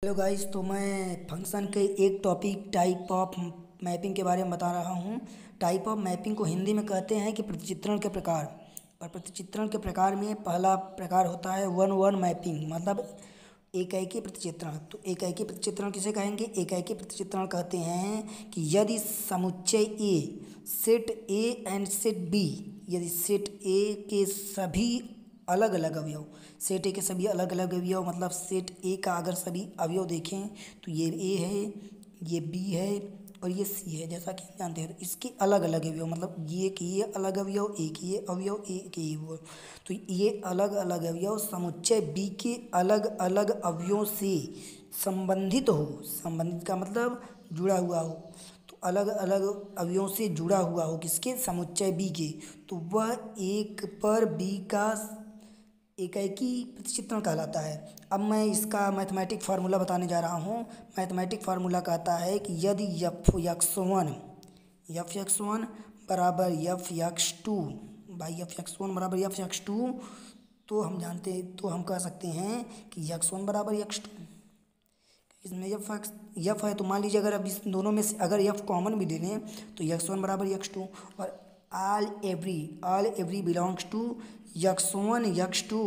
Hello guys, तो मैं function के एक टॉपिक टाइप ऑफ मैपिंग के बारे में बता रहा हूँ। टाइप ऑफ मैपिंग को हिंदी में कहते हैं कि प्रतिचित्रण के प्रकार। और प्रतिचित्रण के प्रकार में पहला प्रकार होता है वन वन मैपिंग, मतलब एकाएकी प्रतिचित्रण। तो एकाएकी प्रतिचित्रण किसे कहेंगे? एकाएकी प्रतिचित्रण कहते हैं कि यदि समुच्चय A, set A and set B, यदि सेट ए के सभी अलग अलग अवयव, सेट ए के सभी अलग अलग अवयव, मतलब सेट ए का अगर सभी अवयव देखें तो ये ए है, ये बी है और ये सी है, जैसा कि हम जानते हैं। तो इसके अलग अलग अवयव, मतलब ये कि ये अलग अवयव, एक ये अवयव, एक ये अवयव, तो ये अलग अलग अवयव समुच्चय बी के अलग अलग अवयवों से संबंधित हो। संबंधित का मतलब जुड़ा हुआ हो। तो अलग अलग अवयवों से जुड़ा हुआ हो, किसके? समुच्चय बी के। तो वह एक पर बी का एकाएकी प्रतिचित्रण कहलाता है। अब मैं इसका मैथमेटिक फार्मूला बताने जा रहा हूँ। मैथमेटिक फार्मूला कहता है कि यदि एफ एक्स वन बराबर F x two by F x one बराबर एफ एक्स टू, तो हम कह सकते हैं कि एक्स वन बराबर एक्स टू। इसमें एफ है, तो मान लीजिए अगर अब इस दोनों में से अगर एफ कॉमन भी ले लें तो एक्स वन बराबर एक्स टू, और all every belongs to x one x two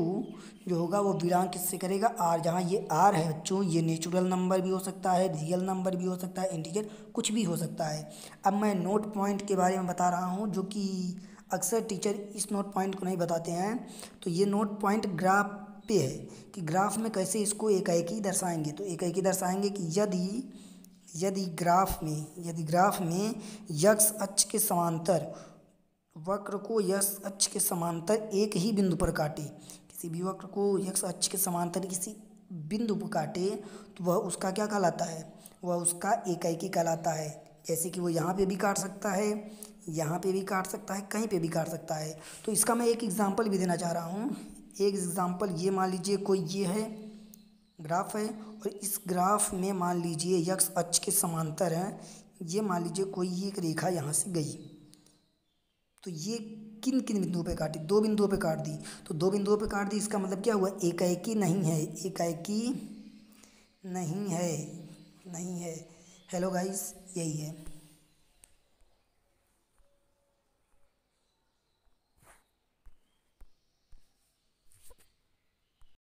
जो होगा वो बिलोंग किससे करेगा? आर। जहाँ ये आर है बच्चों, ये नेचुरल नंबर भी हो सकता है, रियल नंबर भी हो सकता है, इंटीजर कुछ भी हो सकता है। अब मैं नोट पॉइंट के बारे में बता रहा हूँ, जो कि अक्सर टीचर इस नोट पॉइंट को नहीं बताते हैं। तो ये नोट पॉइंट ग्राफ पे है कि ग्राफ में कैसे इसको एकाएकी दर्शाएंगे। तो एकाएकी दर्शाएंगे कि यदि ग्राफ में यक्स अक्ष के समांतर वक्र को यक्स अक्ष के समांतर एक ही बिंदु पर काटे, किसी भी वक्र को यक्स अक्ष के समांतर किसी बिंदु पर काटे, तो वह उसका क्या कहलाता है? वह उसका एकाएकी कहलाता है। जैसे कि वो यहाँ पे भी काट सकता है, यहाँ पे भी काट सकता है, कहीं पे भी काट सकता है। तो इसका मैं एक एग्जांपल भी देना चाह रहा हूँ। एक एग्जांपल, ये मान लीजिए कोई ये है ग्राफ है, और इस ग्राफ में मान लीजिए यक्स अक्ष के समांतर है, ये मान लीजिए कोई एक रेखा यहाँ से गई, तो ये किन किन बिंदुओं पे काटी? दो बिंदुओं पे काट दी। तो दो बिंदुओं पे काट दी, इसका मतलब क्या हुआ? एकाएकी नहीं है, एकाएकी नहीं है। हेलो गाइस, यही है।